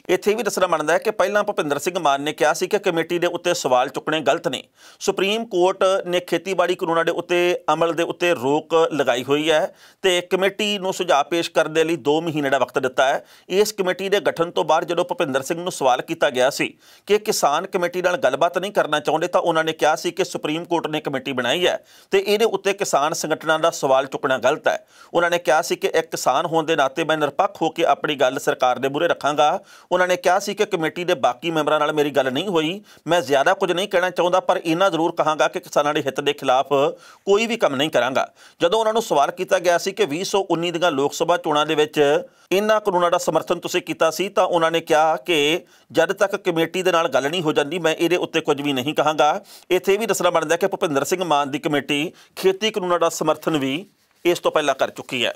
ਇੱਥੇ ਵੀ ਦੱਸਣਾ ਬਣਦਾ ਹੈ ਕਿ ਪਹਿਲਾਂ ਭੁਪਿੰਦਰ ਸਿੰਘ ਮਾਨ ਨੇ ਕਿਹਾ ਸੀ ਕਿ ਕਮੇਟੀ ਦੇ ਉੱਤੇ ਸਵਾਲ ਚੁੱਕਣੇ ਗਲਤ ਨੇ। ਸੁਪਰੀਮ ਕੋਰਟ ਨੇ ਖੇਤੀਬਾੜੀ ਕਾਨੂੰਨਾਂ ਦੇ ਉੱਤੇ ਅਮਲ ਦੇ ਉੱਤੇ ਰੋਕ ਲਗਾਈ ਹੋਈ ਹੈ ਤੇ ਕਮੇਟੀ ਨੂੰ ਸੁਝਾਅ ਪੇਸ਼ ਕਰਨ ਦੇ ਲਈ 2 ਮਹੀਨੇ ਦਾ ਵਕਤ ਦਿੱਤਾ ਹੈ। ਇਸ ਕਮੇਟੀ ਦੇ ਗਠਨ ਤੋਂ ਬਾਅਦ ਜਦੋਂ ਭੁਪਿੰਦਰ ਸਿੰਘ ਨੂੰ ਸਵਾਲ ਕੀਤਾ ਗਿਆ ਸੀ ਕਿ ਕਿਸਾਨ ਕਮੇਟੀ ਨਾਲ ਗੱਲਬਾਤ ਨਹੀਂ ਕਰਨਾ ਚਾਹੁੰਦੇ ਤਾਂ ਉਹਨਾਂ ਨੇ ਕਿਹਾ ਸੀ ਕਿ ਸੁਪਰੀਮ ਕੋਰਟ ਨੇ ਕਮੇਟੀ ਬਣਾਈ ਹੈ ਤੇ ਇਹਦੇ ਉੱਤੇ ਕਿਸਾਨ ਸੰਗਠਨਾਂ ਦਾ ਸਵਾਲ ਚੁੱਕਣਾ ਗਲਤ ਹੈ। ਉਹਨਾਂ ਨੇ ਕਿਹਾ ਸੀ ਕਿ ਇੱਕ ਕਿਸਾਨ ਹੋਣ ਦੇ ਨਾਤੇ ਮੈਂ ਨਿਰਪੱਖ ਹੋ ਕੇ ਆਪਣੀ ਗੱਲ ਸਰਕਾਰ ਦੇ ਮੂਹਰੇ ਰੱਖਾਂਗਾ। ਉਹਨਾਂ ਨੇ ਕਿਹਾ ਸੀ ਕਿ ਕਮੇਟੀ ਦੇ ਬਾਕੀ ਮੈਂਬਰਾਂ ਨਾਲ ਮੇਰੀ ਗੱਲ ਨਹੀਂ ਹੋਈ, ਮੈਂ ਜ਼ਿਆਦਾ ਕੁਝ ਨਹੀਂ ਕਹਿਣਾ ਚਾਹੁੰਦਾ ਪਰ ਇਹਨਾਂ ਜ਼ਰੂਰ ਕਹਾਂਗਾ ਕਿ ਕਿਸਾਨਾਂ ਦੇ ਹਿੱਤ ਦੇ ਖਿਲਾਫ ਕੋਈ ਵੀ ਕੰਮ ਨਹੀਂ ਕਰਾਂਗਾ। ਜਦੋਂ ਉਹਨਾਂ ਨੂੰ ਸਵਾਲ ਕੀਤਾ ਗਿਆ ਸੀ ਕਿ 2019 ਦੀਆਂ ਲੋਕ ਸਭਾ ਚੋਣਾਂ ਦੇ ਵਿੱਚ ਇਹਨਾਂ ਕਾਨੂੰਨਾਂ ਦਾ ਸਮਰਥਨ ਤੁਸੀਂ ਕੀਤਾ ਸੀ ਤਾਂ ਉਹਨਾਂ ਨੇ ਕਿਹਾ ਕਿ ਜਦ ਤੱਕ ਕਮੇਟੀ ਦੇ ਨਾਲ ਗੱਲ ਨਹੀਂ ਹੋ ਜਾਂਦੀ ਮੈਂ ਇਹਦੇ ਉੱਤੇ ਕੁਝ ਵੀ ਨਹੀਂ ਕਹਾਂਗਾ। ਇੱਥੇ ਵੀ ਦੱਸਣਾ ਬਣਦਾ ਕਿ ਭੁਪਿੰਦਰ ਸਿੰਘ ਮਾਨ ਦੀ ਕਮੇਟੀ ਖੇਤੀ ਕਾਨੂੰਨਾਂ ਦਾ ਸਮਰਥਨ ਵੀ ਇਸ ਤੋਂ ਪਹਿਲਾਂ ਕਰ ਚੁੱਕੀ ਹੈ।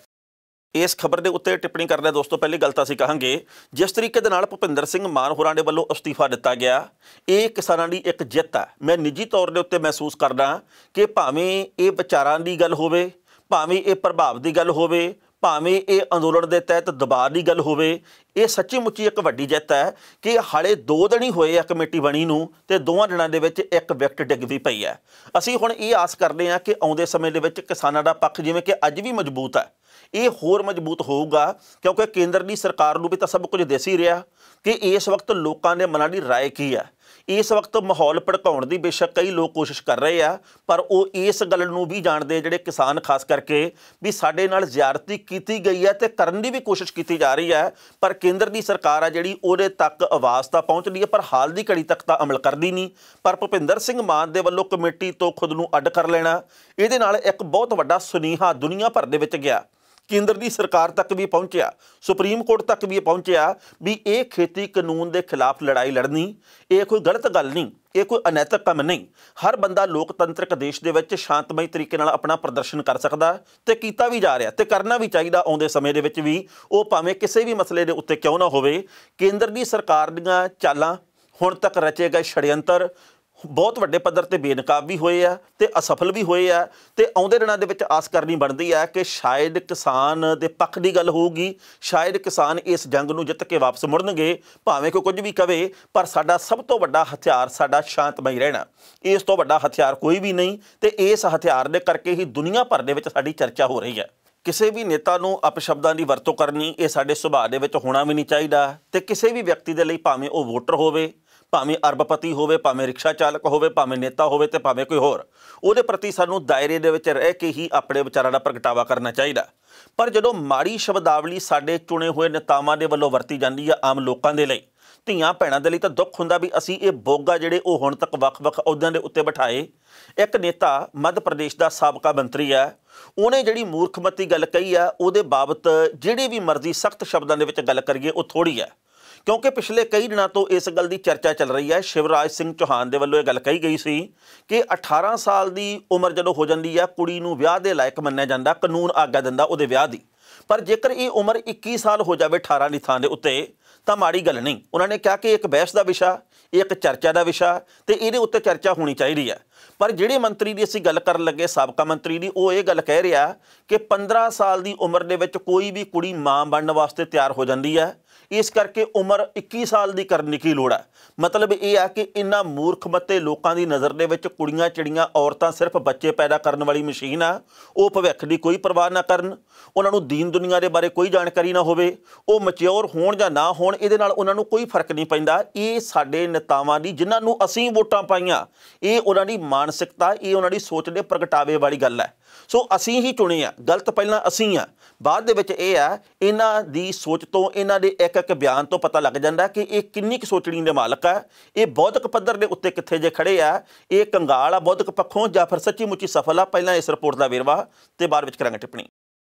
ਇਸ ਖਬਰ ਦੇ ਉੱਤੇ ਟਿੱਪਣੀ ਕਰਨਾ ਦੋਸਤੋ ਪਹਿਲੀ ਗੱਲ ਤਾਂ ਅਸੀਂ ਕਹਾਂਗੇ ਜਿਸ ਤਰੀਕੇ ਦੇ ਨਾਲ ਭੁਪਿੰਦਰ ਸਿੰਘ ਮਾਨ ਹੋਰਾਂ ਦੇ ਵੱਲੋਂ ਅਸਤੀਫਾ ਦਿੱਤਾ ਗਿਆ ਇਹ ਕਿਸਾਨਾਂ ਦੀ ਇੱਕ ਜਿੱਤ ਹੈ। ਮੈਂ ਨਿੱਜੀ ਤੌਰ ਦੇ ਉੱਤੇ ਮਹਿਸੂਸ ਕਰਦਾ ਕਿ ਭਾਵੇਂ ਇਹ ਵਿਚਾਰਾਂ ਦੀ ਗੱਲ ਹੋਵੇ, ਭਾਵੇਂ ਇਹ ਪ੍ਰਭਾਵ ਦੀ ਗੱਲ ਹੋਵੇ, ਭਾਵੇਂ ਇਹ ਅੰਦੋਲਨ ਦੇ ਤਹਿਤ ਦਬਾਅ ਦੀ ਗੱਲ ਹੋਵੇ, ਇਹ ਸੱਚੀ ਮੁੱਚੀ ਇੱਕ ਵੱਡੀ ਜਿੱਤ ਹੈ ਕਿ ਹਾਲੇ 2 ਦਿਨ ਹੀ ਹੋਏ ਆ ਕਮੇਟੀ ਬਣੀ ਨੂੰ ਤੇ 2 ਦਿਨਾਂ ਦੇ ਵਿੱਚ ਇੱਕ ਵਿਕਟ ਡਿੱਗ ਵੀ ਪਈ ਹੈ। ਅਸੀਂ ਹੁਣ ਇਹ ਆਸ ਕਰਦੇ ਹਾਂ ਕਿ ਆਉਂਦੇ ਸਮੇਂ ਦੇ ਵਿੱਚ ਕਿਸਾਨਾਂ ਦਾ ਪੱਖ ਜਿਵੇਂ ਕਿ ਅੱਜ ਵੀ ਮਜ਼ਬੂਤ ਹੈ ਇਹ ਹੋਰ ਮਜ਼ਬੂਤ ਹੋਊਗਾ ਕਿਉਂਕਿ ਕੇਂਦਰ ਦੀ ਸਰਕਾਰ ਨੂੰ ਵੀ ਤਾਂ ਸਭ ਕੁਝ ਦਿਸ ਹੀ ਰਿਹਾ ਕਿ ਇਸ ਵਕਤ ਲੋਕਾਂ ਦੇ ਮਨਾਂ ਦੀ ਰਾਏ ਕੀ ਹੈ। ਇਸ ਵਕਤ ਮਾਹੌਲ ਭੜਕਾਉਣ ਦੀ ਬੇਸ਼ੱਕ ਕਈ ਲੋਕ ਕੋਸ਼ਿਸ਼ ਕਰ ਰਹੇ ਆ ਪਰ ਉਹ ਇਸ ਗੱਲ ਨੂੰ ਵੀ ਜਾਣਦੇ ਜਿਹੜੇ ਕਿਸਾਨ ਖਾਸ ਕਰਕੇ ਵੀ ਸਾਡੇ ਨਾਲ ਜ਼ਿਆਦਤੀ ਕੀਤੀ ਗਈ ਹੈ ਤੇ ਕਰਨ ਦੀ ਵੀ ਕੋਸ਼ਿਸ਼ ਕੀਤੀ ਜਾ ਰਹੀ ਹੈ ਪਰ ਕੇਂਦਰ ਦੀ ਸਰਕਾਰ ਆ ਜਿਹੜੀ ਉਹਦੇ ਤੱਕ ਆਵਾਜ਼ ਤਾਂ ਪਹੁੰਚਦੀ ਹੈ ਪਰ ਹਾਲ ਦੀ ਘੜੀ ਤੱਕ ਤਾਂ ਅਮਲ ਕਰਦੀ ਨਹੀਂ। ਪਰ ਭੁਪਿੰਦਰ ਸਿੰਘ ਮਾਨ ਦੇ ਵੱਲੋਂ ਕਮੇਟੀ ਤੋਂ ਖੁਦ ਨੂੰ ਅੱਡ ਕਰ ਲੈਣਾ ਇਹਦੇ ਨਾਲ ਇੱਕ ਬਹੁਤ ਵੱਡਾ ਸੁਨੇਹਾ ਦੁਨੀਆ ਭਰ ਦੇ ਵਿੱਚ ਗਿਆ, ਕੇਂਦਰ ਦੀ ਸਰਕਾਰ ਤੱਕ ਵੀ ਪਹੁੰਚਿਆ, ਸੁਪਰੀਮ ਕੋਰਟ ਤੱਕ ਵੀ ਪਹੁੰਚਿਆ ਵੀ ਇਹ ਖੇਤੀ ਕਾਨੂੰਨ ਦੇ ਖਿਲਾਫ ਲੜਾਈ ਲੜਨੀ ਇਹ ਕੋਈ ਗਲਤ ਗੱਲ ਨਹੀਂ, ਇਹ ਕੋਈ ਅਨੈਤਿਕ ਕੰਮ ਨਹੀਂ। ਹਰ ਬੰਦਾ ਲੋਕਤੰਤਰਕ ਦੇਸ਼ ਦੇ ਵਿੱਚ ਸ਼ਾਂਤਮਈ ਤਰੀਕੇ ਨਾਲ ਆਪਣਾ ਪ੍ਰਦਰਸ਼ਨ ਕਰ ਸਕਦਾ ਤੇ ਕੀਤਾ ਵੀ ਜਾ ਰਿਹਾ ਤੇ ਕਰਨਾ ਵੀ ਚਾਹੀਦਾ ਆਉਂਦੇ ਸਮੇਂ ਦੇ ਵਿੱਚ ਵੀ, ਉਹ ਭਾਵੇਂ ਕਿਸੇ ਵੀ ਮਸਲੇ ਦੇ ਉੱਤੇ ਕਿਉਂ ਨਾ ਹੋਵੇ। ਕੇਂਦਰ ਦੀ ਸਰਕਾਰ ਦੀਆਂ ਚਾਲਾਂ ਹੁਣ ਤੱਕ ਰਚੇ ਗਏ ਛੜਯੰਤਰ ਬਹੁਤ ਵੱਡੇ ਪੱਧਰ ਤੇ ਬੇਨਕਾਬ ਵੀ ਹੋਏ ਆ ਤੇ ਅਸਫਲ ਵੀ ਹੋਏ ਆ ਤੇ ਆਉਂਦੇ ਦਿਨਾਂ ਦੇ ਵਿੱਚ ਆਸ ਕਰਨੀ ਬਣਦੀ ਹੈ ਕਿ ਸ਼ਾਇਦ ਕਿਸਾਨ ਦੇ ਪੱਖ ਦੀ ਗੱਲ ਹੋਊਗੀ, ਸ਼ਾਇਦ ਕਿਸਾਨ ਇਸ ਜੰਗ ਨੂੰ ਜਿੱਤ ਕੇ ਵਾਪਸ ਮੁੜਨਗੇ ਭਾਵੇਂ ਕੋਈ ਕੁਝ ਵੀ ਕਵੇ ਪਰ ਸਾਡਾ ਸਭ ਤੋਂ ਵੱਡਾ ਹਥਿਆਰ ਸਾਡਾ ਸ਼ਾਂਤਮਈ ਰਹਿਣਾ, ਇਸ ਤੋਂ ਵੱਡਾ ਹਥਿਆਰ ਕੋਈ ਵੀ ਨਹੀਂ ਤੇ ਇਸ ਹਥਿਆਰ ਦੇ ਕਰਕੇ ਹੀ ਦੁਨੀਆ ਭਰ ਦੇ ਵਿੱਚ ਸਾਡੀ ਚਰਚਾ ਹੋ ਰਹੀ ਹੈ। ਕਿਸੇ ਵੀ ਨੇਤਾ ਨੂੰ ਅਪਸ਼ਬਦਾਂ ਦੀ ਵਰਤੋਂ ਕਰਨੀ ਇਹ ਸਾਡੇ ਸੁਭਾਅ ਦੇ ਵਿੱਚ ਹੋਣਾ ਵੀ ਨਹੀਂ ਚਾਹੀਦਾ ਤੇ ਕਿਸੇ ਵੀ ਵਿਅਕਤੀ ਦੇ ਲਈ ਭਾਵੇਂ ਉਹ ਵੋਟਰ ਹੋਵੇ, ਭਾਵੇਂ ਅਰਬਪਤੀ ਹੋਵੇ, ਭਾਵੇਂ ਰਿਕਸ਼ਾ ਚਾਲਕ ਹੋਵੇ, ਭਾਵੇਂ ਨੇਤਾ ਹੋਵੇ ਤੇ ਭਾਵੇਂ ਕੋਈ ਹੋਰ, ਉਹਦੇ ਪ੍ਰਤੀ ਸਾਨੂੰ ਦਾਇਰੇ ਦੇ ਵਿੱਚ ਰਹਿ ਕੇ ਹੀ ਆਪਣੇ ਵਿਚਾਰਾਂ ਦਾ ਪ੍ਰਗਟਾਵਾ ਕਰਨਾ ਚਾਹੀਦਾ। ਪਰ ਜਦੋਂ ਮਾੜੀ ਸ਼ਬਦਾਵਲੀ ਸਾਡੇ ਚੁਣੇ ਹੋਏ ਨੇਤਾਵਾਂ ਦੇ ਵੱਲੋਂ ਵਰਤੀ ਜਾਂਦੀ ਹੈ ਆਮ ਲੋਕਾਂ ਦੇ ਲਈ, ਧੀਆਂ ਭੈਣਾਂ ਦੇ ਲਈ ਤਾਂ ਦੁੱਖ ਹੁੰਦਾ ਵੀ ਅਸੀਂ ਇਹ ਬੋਗਾ ਜਿਹੜੇ ਉਹ ਹੁਣ ਤੱਕ ਵੱਖ-ਵੱਖ ਅਹੁਦਿਆਂ ਦੇ ਉੱਤੇ ਬਿਠਾਏ। ਇੱਕ ਨੇਤਾ ਮੱਧ ਪ੍ਰਦੇਸ਼ ਦਾ ਸਾਬਕਾ ਮੰਤਰੀ ਹੈ, ਉਹਨੇ ਜਿਹੜੀ ਮੂਰਖਮਤੀ ਗੱਲ ਕਹੀ ਆ ਉਹਦੇ ਬਾਬਤ ਜਿਹੜੀ ਵੀ ਮਰਜ਼ੀ ਸਖਤ ਸ਼ਬਦਾਂ ਦੇ ਵਿੱਚ ਗੱਲ ਕਰੀਏ ਉਹ ਥੋੜ੍ਹੀ ਹੈ ਕਿਉਂਕਿ ਪਿਛਲੇ ਕਈ ਦਿਨਾਂ ਤੋਂ ਇਸ ਗੱਲ ਦੀ ਚਰਚਾ ਚੱਲ ਰਹੀ ਹੈ। ਸ਼ਿਵਰਾਜ ਸਿੰਘ ਚੌਹਾਨ ਦੇ ਵੱਲੋਂ ਇਹ ਗੱਲ ਕਹੀ ਗਈ ਸੀ ਕਿ 18 ਸਾਲ ਦੀ ਉਮਰ ਜਦੋਂ ਹੋ ਜਾਂਦੀ ਹੈ ਕੁੜੀ ਨੂੰ ਵਿਆਹ ਦੇ ਲਾਇਕ ਮੰਨਿਆ ਜਾਂਦਾ, ਕਾਨੂੰਨ ਆਗਿਆ ਦਿੰਦਾ ਉਹਦੇ ਵਿਆਹ ਦੀ, ਪਰ ਜੇਕਰ ਇਹ ਉਮਰ 21 ਸਾਲ ਹੋ ਜਾਵੇ 18 ਦੀ ਥਾਂ ਦੇ ਉੱਤੇ ਤਾਂ ਮਾੜੀ ਗੱਲ ਨਹੀਂ। ਉਹਨਾਂ ਨੇ ਕਿਹਾ ਕਿ ਇੱਕ ਬਹਿਸ ਦਾ ਵਿਸ਼ਾ, ਇੱਕ ਚਰਚਾ ਦਾ ਵਿਸ਼ਾ ਤੇ ਇਹਦੇ ਉੱਤੇ ਚਰਚਾ ਹੋਣੀ ਚਾਹੀਦੀ ਹੈ। ਪਰ ਜਿਹੜੇ ਮੰਤਰੀ ਦੀ ਅਸੀਂ ਗੱਲ ਕਰਨ ਲੱਗੇ ਸਾਬਕਾ ਮੰਤਰੀ ਦੀ, ਉਹ ਇਹ ਗੱਲ ਕਹਿ ਰਿਹਾ ਕਿ 15 ਸਾਲ ਦੀ ਉਮਰ ਦੇ ਵਿੱਚ ਕੋਈ ਵੀ ਕੁੜੀ ਮਾਂ ਬਣਨ ਵਾਸਤੇ ਤਿਆਰ ਹੋ ਜਾਂਦੀ ਹੈ, ਇਸ ਕਰਕੇ ਉਮਰ 21 ਸਾਲ ਦੀ ਕਰਨ ਦੀ ਕੀ ਲੋੜ ਹੈ। ਮਤਲਬ ਇਹ ਆ ਕਿ ਇਹਨਾਂ ਮੂਰਖਮਤੇ ਲੋਕਾਂ ਦੀ ਨਜ਼ਰ ਦੇ ਵਿੱਚ ਕੁੜੀਆਂ ਚਿੜੀਆਂ ਔਰਤਾਂ ਸਿਰਫ ਬੱਚੇ ਪੈਦਾ ਕਰਨ ਵਾਲੀ ਮਸ਼ੀਨ ਆ, ਉਹ ਭਵਿੱਖ ਦੀ ਕੋਈ ਪਰਵਾਹ ਨਾ ਕਰਨ, ਉਹਨਾਂ ਨੂੰ ਦੀਨ ਦੁਨੀਆ ਦੇ ਬਾਰੇ ਕੋਈ ਜਾਣਕਾਰੀ ਨਾ ਹੋਵੇ, ਉਹ ਮੈਚਿਓਰ ਹੋਣ ਜਾਂ ਨਾ ਹੋਣ ਇਹਦੇ ਨਾਲ ਉਹਨਾਂ ਨੂੰ ਕੋਈ ਫਰਕ ਨਹੀਂ ਪੈਂਦਾ। ਇਹ ਸਾਡੇ ਨੇਤਾਵਾਂ ਦੀ ਜਿਨ੍ਹਾਂ ਨੂੰ ਅਸੀਂ ਵੋਟਾਂ ਪਾਈਆਂ ਇਹ ਉਹਨਾਂ ਦੀ ਮਾਨਸਿਕਤਾ, ਇਹ ਉਹਨਾਂ ਦੀ ਸੋਚ ਦੇ ਪ੍ਰਗਟਾਵੇ ਵਾਲੀ ਗੱਲ ਹੈ। ਸੋ ਅਸੀਂ ਹੀ ਚੁਣੇ ਆ, ਗਲਤ ਪਹਿਲਾਂ ਅਸੀਂ ਆ, ਬਾਅਦ ਦੇ ਵਿੱਚ ਇਹ ਆ ਇਹਨਾਂ ਦੀ ਸੋਚ ਤੋਂ, ਇਹਨਾਂ ਦੇ ਇੱਕ ਇੱਕ ਬਿਆਨ ਤੋਂ ਪਤਾ ਲੱਗ ਜਾਂਦਾ ਕਿ ਇਹ ਕਿੰਨੀ ਕੁ ਸੋਚਣੀ ਦੇ ਮਾਲਕ ਆ, ਇਹ ਬੌਧਿਕ ਪੱਧਰ ਦੇ ਉੱਤੇ ਕਿੱਥੇ ਜੇ ਖੜੇ ਆ, ਇਹ ਕੰਗਾਲ ਆ ਬੌਧਿਕ ਪੱਖੋਂ ਜਾਂ ਫਿਰ ਸੱਚੀ ਮੁੱਚੀ ਸਫਲ ਆ। ਪਹਿਲਾਂ ਇਸ ਰਿਪੋਰਟ ਦਾ ਵੇਰਵਾ ਤੇ ਬਾਅਦ ਵਿੱਚ ਕਰਾਂਗੇ ਟਿੱਪਣੀ।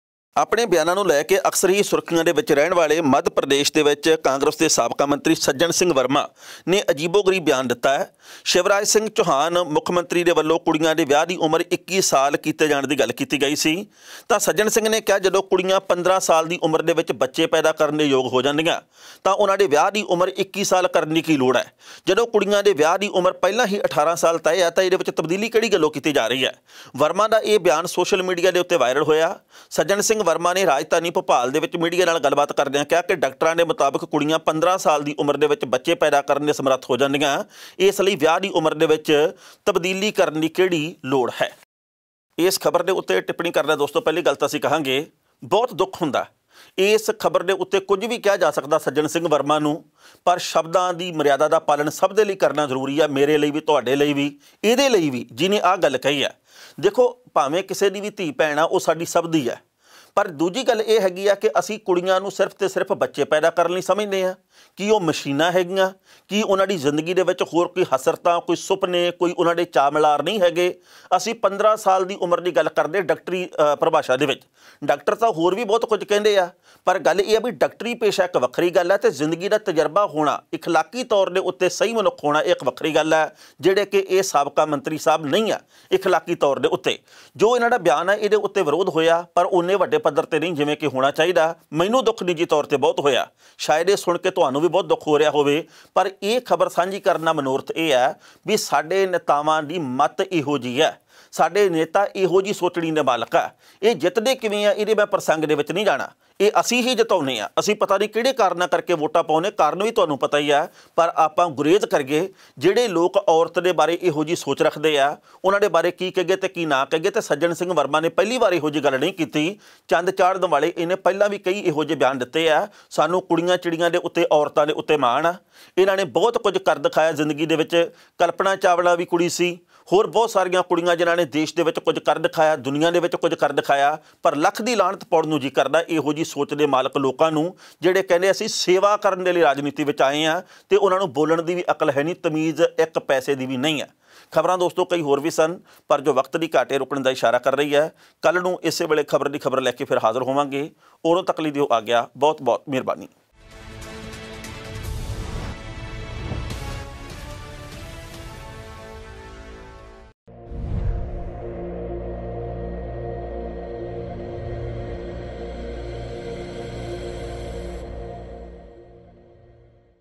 ਆਪਣੇ ਬਿਆਨਾਂ ਨੂੰ ਲੈ ਕੇ ਅਕਸਰ ਹੀ ਸੁਰਖੀਆਂ ਦੇ ਵਿੱਚ ਰਹਿਣ ਵਾਲੇ ਮੱਧ ਪ੍ਰਦੇਸ਼ ਦੇ ਵਿੱਚ ਕਾਂਗਰਸ ਦੇ ਸਾਬਕਾ ਮੰਤਰੀ ਸੱਜਣ ਸਿੰਘ ਵਰਮਾ ਨੇ ਅਜੀਬੋ-ਗਰੀਬ ਬਿਆਨ ਦਿੱਤਾ ਹੈ। ਸ਼ਿਵਰਾਜ ਸਿੰਘ ਚੌਹਾਨ ਮੁੱਖ ਮੰਤਰੀ ਦੇ ਵੱਲੋਂ ਕੁੜੀਆਂ ਦੇ ਵਿਆਹ ਦੀ ਉਮਰ 21 ਸਾਲ ਕੀਤੇ ਜਾਣ ਦੀ ਗੱਲ ਕੀਤੀ ਗਈ ਸੀ ਤਾਂ ਸੱਜਣ ਸਿੰਘ ਨੇ ਕਿਹਾ ਜਦੋਂ ਕੁੜੀਆਂ 15 ਸਾਲ ਦੀ ਉਮਰ ਦੇ ਵਿੱਚ ਬੱਚੇ ਪੈਦਾ ਕਰਨ ਦੇ ਯੋਗ ਹੋ ਜਾਂਦੀਆਂ ਤਾਂ ਉਹਨਾਂ ਦੇ ਵਿਆਹ ਦੀ ਉਮਰ 21 ਸਾਲ ਕਰਨ ਦੀ ਕੀ ਲੋੜ ਹੈ। ਜਦੋਂ ਕੁੜੀਆਂ ਦੇ ਵਿਆਹ ਦੀ ਉਮਰ ਪਹਿਲਾਂ ਹੀ 18 ਸਾਲ ਤੈਅ ਹੈ ਤਾਂ ਇਹਦੇ ਵਿੱਚ ਤਬਦੀਲੀ ਕਿਹੜੀ ਗੱਲੋਂ ਕੀਤੀ ਜਾ ਰਹੀ ਹੈ। ਵਰਮਾ ਦਾ ਇਹ ਬਿਆਨ ਸੋਸ਼ਲ ਮੀਡੀਆ ਦੇ ਉੱਤੇ ਵਾਇਰਲ ਹੋਇਆ। ਸੱਜਣ ਸਿੰਘ ਸਿੰਘ ਵਰਮਾ ਨੇ ਰਾਜਧਾਨੀ ਭੋਪਾਲ ਦੇ ਵਿੱਚ ਮੀਡੀਆ ਨਾਲ ਗੱਲਬਾਤ ਕਰਦਿਆਂ ਕਿਹਾ ਕਿ ਡਾਕਟਰਾਂ ਦੇ ਮੁਤਾਬਕ ਕੁੜੀਆਂ 15 ਸਾਲ ਦੀ ਉਮਰ ਦੇ ਵਿੱਚ ਬੱਚੇ ਪੈਦਾ ਕਰਨ ਦੇ ਸਮਰੱਥ ਹੋ ਜਾਂਦੀਆਂ, ਇਸ ਲਈ ਵਿਆਹ ਦੀ ਉਮਰ ਦੇ ਵਿੱਚ ਤਬਦੀਲੀ ਕਰਨ ਦੀ ਕਿਹੜੀ ਲੋੜ ਹੈ। ਇਸ ਖਬਰ ਦੇ ਉੱਤੇ ਟਿੱਪਣੀ ਕਰਦਾ ਦੋਸਤੋ, ਪਹਿਲੀ ਗੱਲ ਤਾਂ ਅਸੀਂ ਕਹਾਂਗੇ ਬਹੁਤ ਦੁੱਖ ਹੁੰਦਾ। ਇਸ ਖਬਰ ਦੇ ਉੱਤੇ ਕੁਝ ਵੀ ਕਿਹਾ ਜਾ ਸਕਦਾ ਸੱਜਣ ਸਿੰਘ ਵਰਮਾ ਨੂੰ, ਪਰ ਸ਼ਬਦਾਂ ਦੀ ਮਰਿਆਦਾ ਦਾ ਪਾਲਣ ਸਭ ਦੇ ਲਈ ਕਰਨਾ ਜ਼ਰੂਰੀ ਹੈ, ਮੇਰੇ ਲਈ ਵੀ, ਤੁਹਾਡੇ ਲਈ ਵੀ, ਇਹਦੇ ਲਈ ਵੀ ਜਿਹਨੇ ਆਹ ਗੱਲ ਕਹੀ ਹੈ। ਦੇਖੋ, ਭਾਵੇਂ ਕਿਸੇ ਦੀ ਵੀ ਧੀ ਭੈਣ ਆ, ਉਹ ਸਾਡੀ ਸਭ ਦੀ ਹੈ, ਪਰ ਦੂਜੀ ਗੱਲ ਇਹ ਹੈਗੀ ਆ ਕਿ ਅਸੀਂ ਕੁੜੀਆਂ ਨੂੰ ਸਿਰਫ ਤੇ ਸਿਰਫ ਬੱਚੇ ਪੈਦਾ ਕਰਨ ਲਈ ਸਮਝਦੇ ਹਾਂ। ਕੀ ਉਹ ਮਸ਼ੀਨਾਂ ਹੈਗੀਆਂ? ਕੀ ਉਹਨਾਂ ਦੀ ਜ਼ਿੰਦਗੀ ਦੇ ਵਿੱਚ ਹੋਰ ਕੋਈ ਹਸਰਤਾਂ, ਕੋਈ ਸੁਪਨੇ, ਕੋਈ ਉਹਨਾਂ ਦੇ ਚਾਅ ਮਿਲਾਰ ਨਹੀਂ ਹੈਗੇ? ਅਸੀਂ 15 ਸਾਲ ਦੀ ਉਮਰ ਦੀ ਗੱਲ ਕਰਦੇ ਡਾਕਟਰੀ ਪਰਿਭਾਸ਼ਾ ਦੇ ਵਿੱਚ। ਡਾਕਟਰ ਤਾਂ ਹੋਰ ਵੀ ਬਹੁਤ ਕੁਝ ਕਹਿੰਦੇ ਆ, ਪਰ ਗੱਲ ਇਹ ਆ ਵੀ ਡਾਕਟਰੀ ਪੇਸ਼ਾ ਇੱਕ ਵੱਖਰੀ ਗੱਲ ਹੈ, ਅਤੇ ਜ਼ਿੰਦਗੀ ਦਾ ਤਜਰਬਾ ਹੋਣਾ, ਇਖਲਾਕੀ ਤੌਰ ਦੇ ਉੱਤੇ ਸਹੀ ਮਨੁੱਖ ਹੋਣਾ, ਇੱਕ ਵੱਖਰੀ ਗੱਲ ਹੈ, ਜਿਹੜੇ ਕਿ ਇਹ ਸਾਬਕਾ ਮੰਤਰੀ ਸਾਹਿਬ ਨਹੀਂ ਆ। ਇਖਲਾਕੀ ਤੌਰ ਦੇ ਉੱਤੇ ਜੋ ਇਹਨਾਂ ਦਾ ਬਿਆਨ ਹੈ, ਇਹਦੇ ਉੱਤੇ ਵਿਰੋਧ ਹੋਇਆ, ਪਰ ਉਹਨੇ ਵੱਡੇ ਪੱਧਰ ਤੇ ਨਹੀਂ ਜਿਵੇਂ ਕਿ ਹੋਣਾ ਚਾਹੀਦਾ। ਮੈਨੂੰ ਦੁੱਖ ਨਿੱਜੀ ਤੌਰ ਤੇ ਬਹੁਤ ਹੋਇਆ, ਸ਼ਾਇਦ ਇਹ ਸੁਣ ਕੇ ਤੁਹਾਨੂੰ ਵੀ ਬਹੁਤ ਦੁੱਖ ਹੋ ਰਿਹਾ ਹੋਵੇ, ਪਰ ਇਹ ਖਬਰ ਸਾਂਝੀ ਕਰਨ ਦਾ ਮਨੋਰਥ ਇਹ ਹੈ ਵੀ ਸਾਡੇ ਨੇਤਾਵਾਂ ਦੀ ਮੱਤ ਇਹੋ ਜਿਹੀ ਹੈ, ਸਾਡੇ ਨੇਤਾ ਇਹੋ ਜਿਹੀ ਸੋਚਣੀ ਦੇ ਮਾਲਕ ਆ। ਇਹ ਜਿੱਤਦੇ ਕਿਵੇਂ ਆ ਇਹਦੇ ਮੈਂ ਪ੍ਰਸੰਗ ਦੇ ਵਿੱਚ ਨਹੀਂ ਜਾਣਾ, ਇਹ ਅਸੀਂ ਹੀ ਜਿਤਾਉਂਦੇ ਆ। ਅਸੀਂ ਪਤਾ ਨਹੀਂ ਕਿਹੜੇ ਕਾਰਨਾਂ ਕਰਕੇ ਵੋਟਾਂ ਪਾਉਂਦੇ, ਕਾਰਨ ਵੀ ਤੁਹਾਨੂੰ ਪਤਾ ਹੀ ਆ, ਪਰ ਆਪਾਂ ਗੁਰੇਜ਼ ਕਰੀਏ ਜਿਹੜੇ ਲੋਕ ਔਰਤ ਦੇ ਬਾਰੇ ਇਹੋ ਜਿਹੀ ਸੋਚ ਰੱਖਦੇ ਆ, ਉਹਨਾਂ ਦੇ ਬਾਰੇ ਕੀ ਕਹੀਏ ਤੇ ਕੀ ਨਾ ਕਹੀਏ। ਤੇ ਸੱਜਣ ਸਿੰਘ ਵਰਮਾ ਨੇ ਪਹਿਲੀ ਵਾਰ ਇਹੋ ਜਿਹੀ ਗੱਲ ਨਹੀਂ ਕੀਤੀ, ਚੰਦ ਚਾੜਨ ਵਾਲੇ ਇਹਨੇ ਪਹਿਲਾਂ ਵੀ ਕਈ ਇਹੋ ਜਿਹੇ ਬਿਆਨ ਦਿੱਤੇ ਆ। ਸਾਨੂੰ ਕੁੜੀਆਂ ਚਿੜੀਆਂ ਦੇ ਉੱਤੇ, ਔਰਤਾਂ ਦੇ ਉੱਤੇ ਮਾਣ ਆ, ਇਹਨਾਂ ਨੇ ਬਹੁਤ ਕੁਝ ਕਰ ਦਿਖਾਇਆ ਜ਼ਿੰਦਗੀ ਦੇ ਵਿੱਚ। ਕਲਪਨਾ ਚਾਵਲਾ ਵੀ ਕੁੜੀ ਸੀ, ਹੋਰ ਬਹੁਤ ਸਾਰੀਆਂ ਕੁੜੀਆਂ ਜਿਨ੍ਹਾਂ ਨੇ ਦੇਸ਼ ਦੇ ਵਿੱਚ ਕੁਝ ਕਰ ਦਿਖਾਇਆ, ਦੁਨੀਆ ਦੇ ਵਿੱਚ ਕੁਝ ਕਰ ਦਿਖਾਇਆ, ਪਰ ਲੱਖ ਦੀ ਲਾਹਨਤ ਪਾਉਣ ਨੂੰ ਜੀ ਕਰਦਾ ਇਹੋ ਜਿਹੀ ਸੋਚ ਦੇ ਮਾਲਕ ਲੋਕਾਂ ਨੂੰ, ਜਿਹੜੇ ਕਹਿੰਦੇ ਅਸੀਂ ਸੇਵਾ ਕਰਨ ਦੇ ਲਈ ਰਾਜਨੀਤੀ ਵਿੱਚ ਆਏ ਹਾਂ, ਤੇ ਉਹਨਾਂ ਨੂੰ ਬੋਲਣ ਦੀ ਵੀ ਅਕਲ ਹੈ ਨਹੀਂ, ਤਮੀਜ਼ ਇੱਕ ਪੈਸੇ ਦੀ ਵੀ ਨਹੀਂ ਹੈ। ਖਬਰਾਂ ਦੋਸਤੋ ਕਈ ਹੋਰ ਵੀ ਸਨ, ਪਰ ਜੋ ਵਕਤ ਦੀ ਘਾਟੇ ਰੁਕਣ ਦਾ ਇਸ਼ਾਰਾ ਕਰ ਰਹੀ ਹੈ। ਕੱਲ੍ਹ ਨੂੰ ਇਸੇ ਵੇਲੇ ਖਬਰ ਦੀ ਖਬਰ ਲੈ ਕੇ ਫਿਰ ਹਾਜ਼ਰ ਹੋਵਾਂਗੇ। ਉਦੋਂ ਤੱਕ ਲਈ ਦਿਓ ਆਗਿਆ। ਬਹੁਤ ਬਹੁਤ ਮਿਹਰਬਾਨੀ।